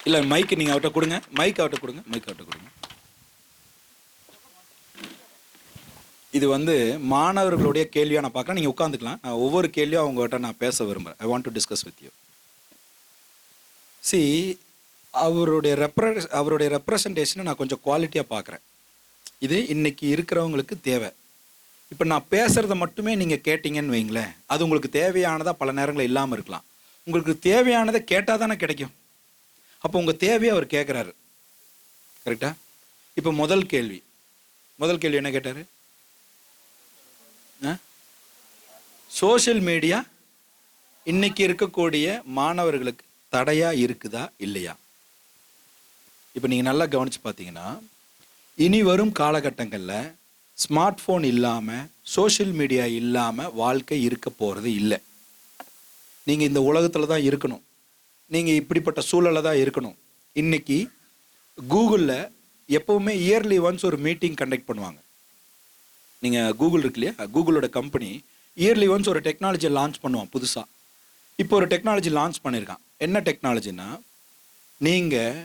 இல்லை மைக்கு நீங்கள் அவர்கிட்ட கொடுங்க, மைக் அவர்கிட்ட கொடுங்க. இது மாணவர்களுடைய கேள்வியாக நான் பார்க்குறேன். நீங்கள் உட்காந்துக்கலாம். நான் ஒவ்வொரு கேள்வியும் அவங்ககிட்ட நான் பேச விரும்புகிறேன். I want to discuss with you. C, அவருடைய ரெப்ரசன்டேஷனை நான் கொஞ்சம் குவாலிட்டியாக பார்க்குறேன். இது இன்னைக்கு இருக்கிறவங்களுக்கு தேவை. இப்போ நான் பேசுகிறத மட்டுமே நீங்கள் கேட்டிங்கன்னு வைங்களேன், அது உங்களுக்கு தேவையானதாக பல நேரங்களில் இல்லாமல் இருக்கலாம். உங்களுக்கு தேவையானதை கேட்டால் தானே கிடைக்கும். அப்போ உங்கள் தேவையை அவர் கேட்குறாரு. கரெக்டா? இப்போ முதல் கேள்வி என்ன கேட்டார்? சோஷியல் மீடியா இன்னைக்கு இருக்கக்கூடிய மாணவர்களுக்கு தடையா இருக்குதா இல்லையா? இப்போ நீங்கள் நல்லா கவனித்து பார்த்தீங்கன்னா, இனி வரும் காலகட்டங்களில் ஸ்மார்ட் ஃபோன் இல்லாமல், சோஷியல் மீடியா இல்லாமல் வாழ்க்கை இருக்க போகிறது இல்லை. நீங்கள் இந்த உலகத்தில் தான் இருக்கணும். நீங்கள் இப்படிப்பட்ட சூழலில் தான் இருக்கணும். இன்னைக்கு கூகுளில் எப்போவுமே இயர்லி ஒன்ஸ் ஒரு மீட்டிங் கண்டக்ட் பண்ணுவாங்க. நீங்கள் கூகுள் இருக்கு இல்லையா, கூகுளோட கம்பெனி இயர்லி ஒன்ஸ் ஒரு டெக்னாலஜியை லான்ச் பண்ணுவான் புதுசாக. இப்போ ஒரு டெக்னாலஜி லான்ச் பண்ணியிருக்கான். என்ன டெக்னாலஜின்னா, நீங்கள்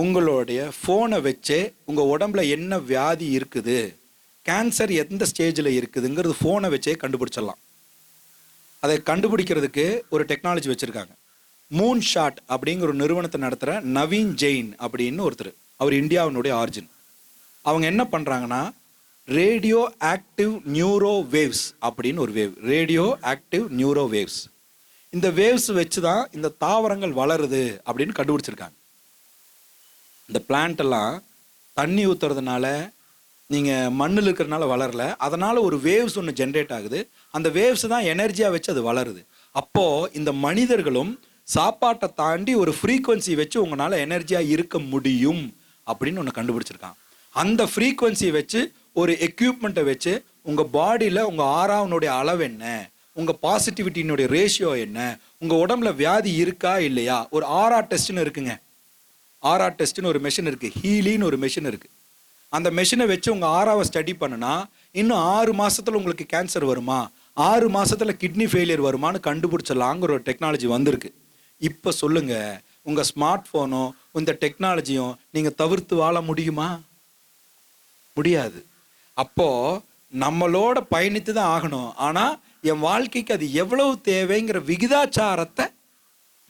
உங்களுடைய ஃபோனை வச்சே உங்கள் உடம்புல என்ன வியாதி இருக்குது, கேன்சர் எந்த ஸ்டேஜில் இருக்குதுங்கிறது ஃபோனை வச்சே கண்டுபிடிச்சிடலாம். அதை கண்டுபிடிக்கிறதுக்கு ஒரு டெக்னாலஜி வச்சுருக்காங்க. மூன் ஷாட் அப்படிங்கிற ஒரு நிறுவனத்தை நடத்துகிற நவீன் ஜெயின் அப்படின்னு ஒருத்தர், அவர் இந்தியாவினுடைய ஆரிஜின். அவங்க என்ன பண்ணுறாங்கன்னா, ரேடியோ ஆக்டிவ் நியூரோ வேவ்ஸ் அப்படின்னு ஒரு wave, radio active neuro waves, இந்த வேவ்ஸ் வச்சு தான் இந்த தாவரங்கள் வளருது அப்படின்னு கண்டுபிடிச்சிருக்காங்க. இந்த பிளான்ட் எல்லாம் தண்ணி ஊற்றுறதுனால, நீங்கள் மண்ணில் இருக்கிறதுனால வளரல, அதனால் ஒரு வேவ்ஸ் ஒன்று ஜென்ரேட் ஆகுது. அந்த வேவ்ஸ் தான் எனர்ஜியாக வச்சு அது வளருது. அப்போது இந்த மனிதர்களும் சாப்பாட்டை தாண்டி ஒரு ஃப்ரீக்குவன்சி வச்சு உங்களால் எனர்ஜியாக இருக்க முடியும் அப்படின்னு ஒன்று கண்டுபிடிச்சிருக்கான். அந்த ஃப்ரீக்குவன்சியை வச்சு ஒரு எக்யூப்மெண்ட்டை வச்சு உங்கள் பாடியில் உங்கள் ஆறாவனுடைய அளவு என்ன, உங்கள் பாசிட்டிவிட்டியினுடைய ரேஷியோ என்ன, உங்கள் உடம்புல வியாதி இருக்கா இல்லையா, ஒரு ஆர்ஆ டெஸ்ட்னு இருக்குங்க. ஆர்ஆ டெஸ்ட்னு ஒரு மெஷின் இருக்குது, ஹீலின்னு ஒரு மெஷின் இருக்குது. அந்த மெஷினை வச்சு உங்கள் ஆறாவை ஸ்டடி பண்ணுனா, இன்னும் 6 மாதத்தில் உங்களுக்கு கேன்சர் வருமா, 6 மாதத்தில் கிட்னி ஃபெயிலியர் வருமானு கண்டுபிடிச்சலாங்கிற ஒரு டெக்னாலஜி வந்திருக்கு. இப்போ சொல்லுங்கள், உங்கள் ஸ்மார்ட் ஃபோனோ இந்த டெக்னாலஜியும் நீங்கள் தவிர்த்து வாழ முடியுமா? முடியாது. அப்போது நம்மளோட பயணித்து தான் ஆகணும். ஆனால் என் வாழ்க்கைக்கு அது எவ்வளவு தேவைங்கிற விகிதாச்சாரத்தை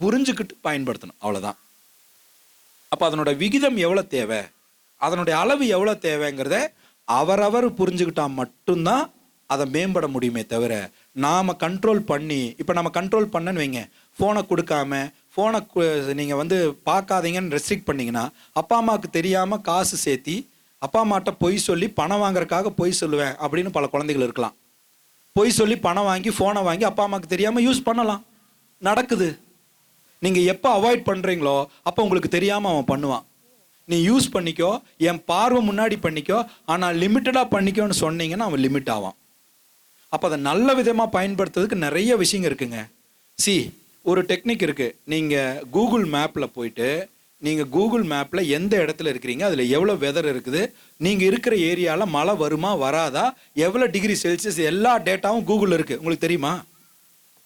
புரிஞ்சுக்கிட்டு பயன்படுத்தணும், அவ்வளோதான். அப்போ அதனோட விகிதம் எவ்வளோ தேவை, அதனுடைய அளவு எவ்வளோ தேவைங்கிறத அவரவர் புரிஞ்சுக்கிட்டால் மட்டும்தான் அதை மேம்பட முடியுமே தவிர, நாம் கண்ட்ரோல் பண்ணி, இப்போ நம்ம கண்ட்ரோல் பண்ணன்னு வைங்க, ஃபோனை கொடுக்காம, ஃபோனை நீங்கள் பார்க்காதீங்கன்னு ரெஸ்ட்ரிக்ட் பண்ணிங்கன்னா, அப்பா அம்மாவுக்கு தெரியாமல் காசு சேர்த்தி அப்பா அம்மாட்ட பொய் சொல்லி பணம் வாங்குறதுக்காக பொய் சொல்லுவேன் அப்படின்னு பல குழந்தைகள் இருக்கலாம். பொய் சொல்லி பணம் வாங்கி ஃபோனை வாங்கி அப்பா அம்மாவுக்கு தெரியாமல் யூஸ் பண்ணலாம், நடக்குது. நீங்கள் எப்போ அவாய்ட் பண்ணுறீங்களோ அப்போ உங்களுக்கு தெரியாமல் அவன் பண்ணுவான். நீ யூஸ் பண்ணிக்கோ, என் பார்வை முன்னாடி பண்ணிக்கோ, ஆனால் லிமிட்டடாக பண்ணிக்கோன்னு சொன்னீங்கன்னா அவன் லிமிட் ஆவான். அப்போ அதை நல்ல விதமாக பயன்படுத்துறதுக்கு நிறைய விஷயங்கள் இருக்குங்க. ஒரு டெக்னிக் இருக்குது. நீங்கள் கூகுள் மேப்பில் போயிட்டு, நீங்கள் கூகுள் மேப்பில் எந்த இடத்துல இருக்கிறீங்க, அதில் எவ்வளோ வெதர் இருக்குது, நீங்கள் இருக்கிற ஏரியாவில் மழை வருமா வராதா, எவ்வளோ டிகிரி செல்சியஸ், எல்லா டேட்டாவும் கூகுளில் இருக்குது. உங்களுக்கு தெரியுமா?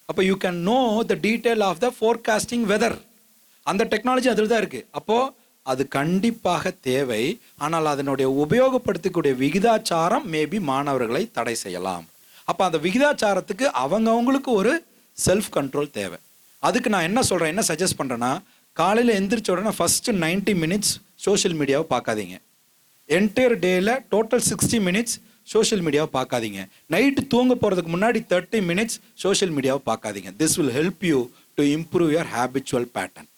அப்போ you can know the detail of the forecasting weather. அந்த டெக்னாலஜி அதில் தான் இருக்குது. அப்போது அது கண்டிப்பாக தேவை. ஆனால் அதனுடைய உபயோகப்படுத்தக்கூடிய விகிதாச்சாரம் மேபி மாணவர்களை தடை செய்யலாம். அப்போ அந்த விகிதாச்சாரத்துக்கு அவங்கவுங்களுக்கு ஒரு செல்ஃப் கண்ட்ரோல் தேவை. அதுக்கு நான் என்ன சொல்கிறேன், என்ன சஜஸ்ட் பண்ணுறேன்னா, காலையில் எந்திரிச்ச உடனே ஃபஸ்ட்டு 90 மினிட்ஸ் சோஷியல் மீடியாவை பார்க்காதீங்க. என்டையர் டேயில் டோட்டல் 60 மினிட்ஸ் சோஷியல் மீடியாவை பார்க்காதீங்க. நைட்டு தூங்க போகிறதுக்கு முன்னாடி 30 மினிட்ஸ் சோஷியல் மீடியாவை பார்க்காதீங்க. This will help you to improve your habitual pattern.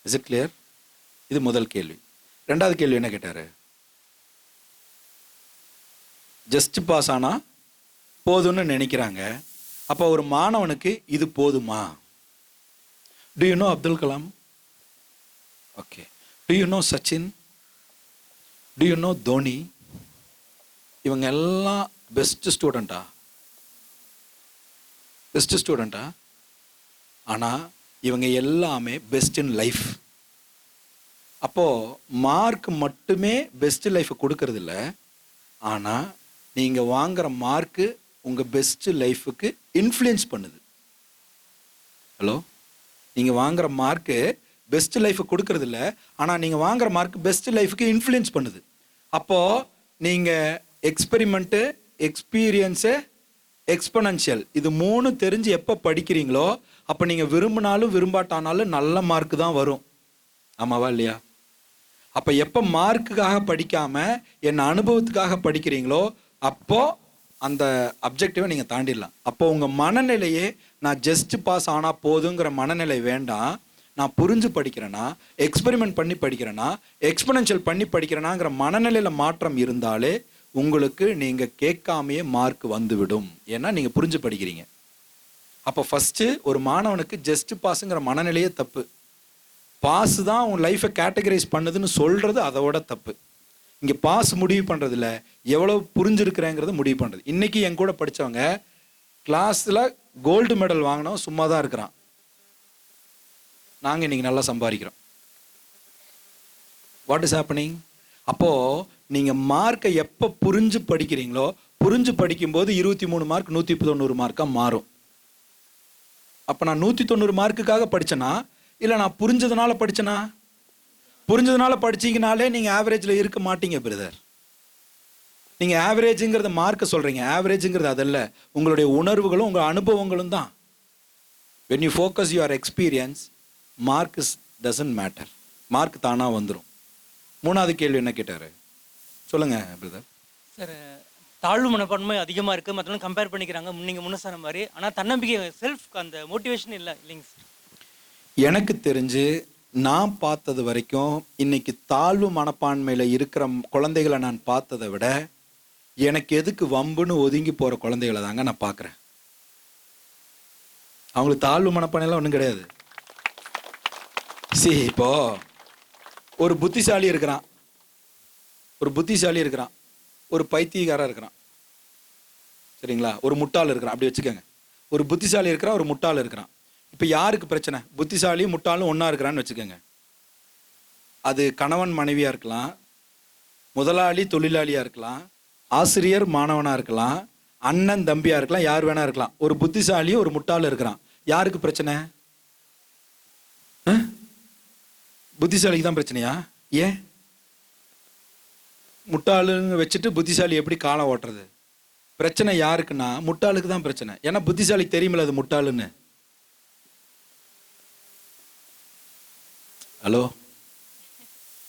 Is it clear? இது முதல் கேள்வி. ரெண்டாவது கேள்வி என்ன கேட்டார்? ஜஸ்ட் பாஸ் ஆனால் போதும்னு நினைக்கிறாங்க. அப்போ ஒரு மாணவனுக்கு இது போதுமா? Do you know Abdul Kalam? Okay. Do you know Sachin? Do you know Dhoni? இவங்க எல்லாம் பெஸ்ட் ஸ்டூடெண்ட்டா? பெஸ்ட் ஸ்டூடெண்ட்டா? ஆனால் இவங்க எல்லாமே பெஸ்ட் இன் லைஃப். அப்போது மார்க் மட்டுமே பெஸ்ட் லைஃப்பை கொடுக்கறது இல்லை. ஆனால் நீங்கள் வாங்குகிற மார்க்கு உங்கள் பெஸ்ட் லைஃபுக்கு இன்ஃப்ளூயன்ஸ் பண்ணுது. ஹலோ, நீங்கள் வாங்குகிற மார்க்கு பெஸ்ட் லைஃபை கொடுக்கறது இல்லை. ஆனால் நீங்கள் வாங்குற மார்க் பெஸ்ட் லைஃபுக்கு இன்ஃப்ளூயன்ஸ் பண்ணுது. அப்போது நீங்கள் எக்ஸ்பெரிமெண்ட்டு, எக்ஸ்பீரியன்ஸு, எக்ஸ்பனன்ஷியல் இது 3 தெரிஞ்சு எப்போ படிக்கிறீங்களோ அப்போ நீங்கள் விரும்பினாலும் விரும்பாட்டானாலும் நல்ல மார்க்கு தான் வரும். ஆமாவா இல்லையா? அப்போ எப்போ மார்க்குக்காக படிக்காமல் என்ன அனுபவத்துக்காக படிக்கிறீங்களோ அப்போது அந்த அப்ஜெக்டிவை நீங்கள் தாண்டிடலாம். அப்போ உங்கள் மனநிலையே நான் ஜஸ்ட் பாஸ் ஆனால் போதுங்கிற மனநிலை வேண்டாம். நான் புரிஞ்சு படிக்கிறேன்னா, எக்ஸ்பெரிமெண்ட் பண்ணி படிக்கிறேன்னா, எக்ஸ்பனன்ஷியல் பண்ணி படிக்கிறேனாங்கிற மனநிலையில் மாற்றம் இருந்தாலே உங்களுக்கு நீங்கள் கேட்காமையே மார்க் வந்துவிடும். ஏன்னா நீங்கள் புரிஞ்சு படிக்கிறீங்க. அப்போ ஃபஸ்ட்டு ஒரு மாணவனுக்கு ஜஸ்ட் பாஸுங்கிற மனநிலையே தப்பு. பாஸ் தான் உன் லைஃப்பை கேட்டகரைஸ் பண்ணுதுன்னு சொல்கிறது அதோட தப்பு. இங்கே பாஸ் முடிவு பண்ணுறதில்ல, எவ்வளோ புரிஞ்சிருக்கிறேங்கிறத முடிவு பண்ணுறது. இன்றைக்கி என் கூட படித்தவங்க கிளாஸில் கோல்டு மெடல் வாங்கினோம் சும்மா தான் இருக்கிறான். நாங்கள் இன்றைக்கி நல்லா சம்பாதிக்கிறோம். What is happening? அப்போது நீங்கள் மார்க்கை எப்போ புரிஞ்சு படிக்கிறீங்களோ, புரிஞ்சு படிக்கும்போது 23 மார்க் 190 மார்க்காக மாறும். அப்போ நான் 190 மார்க்குக்காக படித்தேன்னா, இல்லை நான் புரிஞ்சதுனால படித்தேனா? புரிஞ்சதுனால படிச்சிங்கனாலே நீங்கள் ஆவரேஜில் இருக்க மாட்டீங்க பிரதர். நீங்கள் ஆவரேஜுங்கிறத மார்க்கை சொல்கிறீங்க, ஆவரேஜுங்கிறது அதல்ல, உங்களுடைய உணர்வுகளும் உங்கள் அனுபவங்களும் தான். When you focus your experience, mark doesn't matter. Mark தானாக வந்துடும். 3வது கேள்வி என்ன கேட்டார் சொல்லுங்கள் பிரதர். சார், தாழ்வு மனப்பான்மை அதிகமாக இருக்குது, மற்றவங்க கம்பேர் பண்ணிக்கிறாங்க நீங்கள் முன்ன சொன்ன மாதிரி. ஆனால் தன்னம்பிக்கை, செல்ஃப் அந்த மோட்டிவேஷன் இல்லைங்க சார். எனக்கு தெரிஞ்சு நான் பார்த்தது வரைக்கும் இன்னைக்கு தாழ்வு மனப்பான்மையில் இருக்கிற குழந்தைகளை நான் பார்த்ததை விட எனக்கு எதுக்கு வம்புன்னு ஒதுங்கி போகிற குழந்தைகளை தாங்க நான் பார்க்குறேன். அவங்களுக்கு தாழ்வு மனப்பான்மையெல்லாம் ஒன்றும் கிடையாது. இப்போ ஒரு புத்திசாலி இருக்கிறான், ஒரு பைத்தியக்காரன் இருக்கிறான், சரிங்களா? ஒரு முட்டாள் இருக்கிறான், அப்படி வச்சுக்கோங்க. ஒரு புத்திசாலி இருக்கிறான், ஒரு முட்டாள் இருக்கிறான். இப்போ யாருக்கு பிரச்சனை? புத்திசாலியும் முட்டாளும் ஒன்றா இருக்கிறான்னு வச்சுக்கோங்க. அது கணவன் மனைவியாக இருக்கலாம், முதலாளி தொழிலாளியாக இருக்கலாம், ஆசிரியர் மாணவனாக இருக்கலாம், அண்ணன் தம்பியாக இருக்கலாம், யார் வேணா இருக்கலாம். ஒரு புத்திசாலியும் ஒரு முட்டாளும் இருக்கிறான். யாருக்கு பிரச்சனை? புத்திசாலிக்கு தான் பிரச்சனையா? ஏன்? முட்டாளுங்க வச்சுட்டு புத்திசாலி எப்படி காலம் ஓட்டுறது? பிரச்சனை யாருக்குன்னா முட்டாளுக்கு தான் பிரச்சனை. ஏன்னா புத்திசாலிக்கு தெரியுமில்ல அது முட்டாளுன்னு. ஹலோ,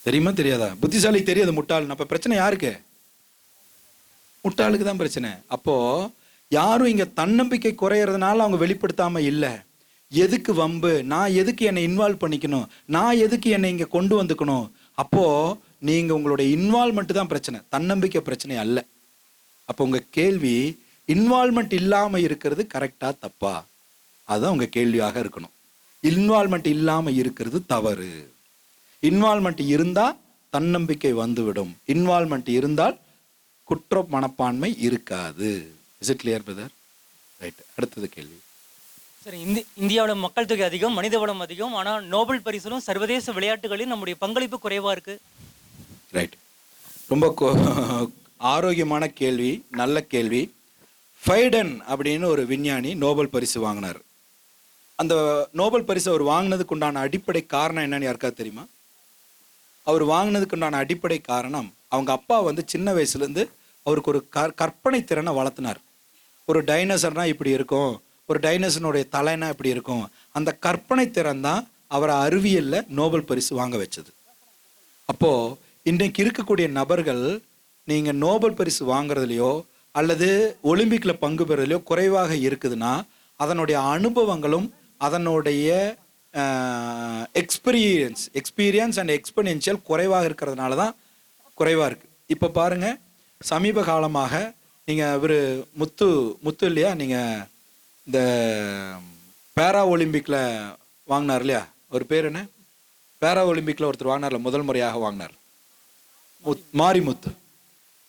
தெரியுமா தெரியாதா? புத்திசாலிக்கு தெரியாது முட்டாள்னு. அப்போ பிரச்சனை யாருக்கு? முட்டாளுக்கு தான் பிரச்சனை. அப்போது யாரும் இங்கே தன்னம்பிக்கை குறையிறதுனால அவங்க வெளிப்படுத்தாமல் இல்லை. எதுக்கு வம்பு? நான் எதுக்கு என்னை இன்வால்வ் பண்ணிக்கணும்? நான் எதுக்கு என்னை இங்கே கொண்டு வந்துக்கணும்? அப்போது நீங்கள் உங்களுடைய இன்வால்மெண்ட் தான் பிரச்சனை, தன்னம்பிக்கை பிரச்சனை அல்ல. அப்போ உங்கள் கேள்வி இன்வால்மெண்ட் இல்லாமல் இருக்கிறது கரெக்டாக தப்பா? அதுதான் உங்கள் கேள்வியாக இருக்கணும். இன்வால்மெண்ட் இல்லாமல் இருக்கிறது தவறு. இன்வால்மெண்ட் இருந்தால் தன்னம்பிக்கை வந்துவிடும். இன்வால்மெண்ட் இருந்தால் குற்ற மனப்பான்மை இருக்காது. Is it clear brother? Right. அடுத்தது கேள்வி. சரி, இந்தியாவில் மக்கள் தொகை அதிகம், மனித வளம் அதிகம், ஆனால் நோபல் பரிசிலும் சர்வதேச விளையாட்டுகளில் நம்முடைய பங்களிப்பு குறைவாக இருக்குது. ரைட். ரொம்ப ஆரோக்கியமான கேள்வி, நல்ல கேள்வி. ஃபைடன் அப்படின்னு ஒரு விஞ்ஞானி நோபல் பரிசு வாங்கினார். அந்த நோபல் பரிசு அவர் வாங்கினதுக்கு உண்டான அடிப்படை காரணம் என்னன்னு யாருக்காவது தெரியுமா? அவர் வாங்கினதுக்கு உண்டான அடிப்படை காரணம், அவங்க அப்பா சின்ன வயசுலேருந்து அவருக்கு ஒரு கற்பனை திறனை வளர்த்தினார். ஒரு டைனோசர்னா இப்படி இருக்கும், ஒரு டைனோசனுடைய தலைனா இப்படி இருக்கும். அந்த கற்பனை திறன் தான் அவரை அறிவியலில் நோபல் பரிசு வாங்க வச்சது. அப்போது இன்றைக்கு இருக்கக்கூடிய நபர்கள் நீங்கள் நோபல் பரிசு வாங்குறதுலையோ அல்லது ஒலிம்பிக்கில் பங்கு பெறுறதுலையோ குறைவாக இருக்குதுன்னா அதனுடைய அனுபவங்களும் அதனுடைய எக்ஸ்பீரியன்ஸ் அண்ட் எக்ஸ்பெனென்ஷியல் குறைவாக இருக்கிறதுனால தான் குறைவாக இருக்குது. இப்போ பாருங்கள், சமீப காலமாக நீங்கள் இவர் முத்து இல்லையா, நீங்கள் இந்த பேரா ஒலிம்பிக்கில் வாங்கினார் இல்லையா, ஒரு பேர் என்ன, பேரா ஒலிம்பிக்கில் ஒருத்தர் வாங்கினார்ல, முதல் முறையாக வாங்கினார், மாரிமுத்து.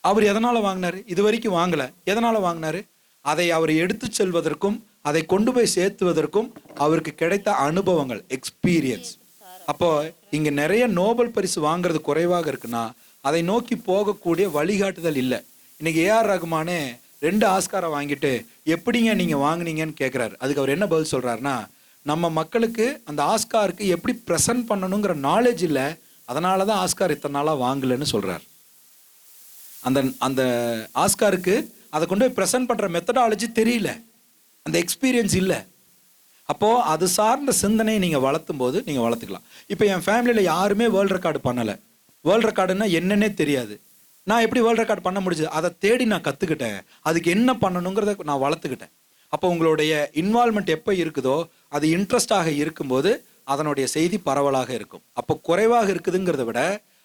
அவர் எதனால் வாங்கினார்? இது வரைக்கும் வாங்கலை. எதனால் வாங்கினார்? அதை அவர் எடுத்து செல்வதற்கும் அதை கொண்டு போய் சேர்த்துவதற்கும் அவருக்கு கிடைத்த அனுபவங்கள், எக்ஸ்பீரியன்ஸ். அப்போ இங்கே நிறைய நோபல் பரிசு வாங்குறது குறைவாக இருக்குன்னா அதை நோக்கி போகக்கூடிய வழிகாட்டுதல் இல்லை. இன்னைக்கு ஏஆர் ரகுமானே 2 ஆஸ்காரை வாங்கிட்டு எப்படிங்க நீங்கள் வாங்கினீங்கன்னு கேட்குறாரு. அதுக்கு அவர் என்ன பதில் சொல்கிறாருன்னா, நம்ம மக்களுக்கு அந்த ஆஸ்காருக்கு எப்படி ப்ரெசன்ட் பண்ணணுங்கிற நாலேஜ் இல்லை, அதனால தான் ஆஸ்கார் இத்தனை நாளாக வாங்கலைன்னு சொல்கிறார். அந்த அந்த ஆஸ்காருக்கு அதை கொண்டு போய் ப்ரெசன்ட் பண்ணுற மெத்தடாலஜி தெரியல, அந்த எக்ஸ்பீரியன்ஸ் இல்லை. அப்போது அது சார்ந்த சிந்தனையை நீங்கள் வளர்த்தும் போது நீங்கள் வளர்த்துக்கலாம். இப்போ என் ஃபேமிலியில் யாருமே வேர்ல்டு ரெக்கார்டு பண்ணலை. வேர்ல்டு ரெக்கார்டுன்னா என்னன்னே தெரியாது. நான் எப்படி வேர்ல்டு ரெக்கார்டு பண்ண முடிஞ்சது? அதை தேடி நான் கற்றுக்கிட்டேன். அதுக்கு என்ன பண்ணணுங்கிறத நான் வளர்த்துக்கிட்டேன். அப்போ உங்களுடைய இன்வால்மெண்ட் எப்போ இருக்குதோ அது இன்ட்ரெஸ்டாக இருக்கும்போது அதனுடைய செய்தி பரவலாக இருக்கும். அப்போ குறைவாக இருக்குதுங்கிறத விட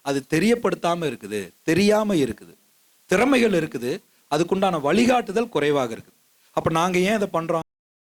அது தெரியப்படுத்தாமல் இருக்குது, தெரியாமல் இருக்குது, திறமைகள் இருக்குது, அதுக்குண்டான வழிகாட்டுதல் குறைவாக இருக்குது. அப்போ நாங்கள் ஏன் இதை பண்ணுறோம்?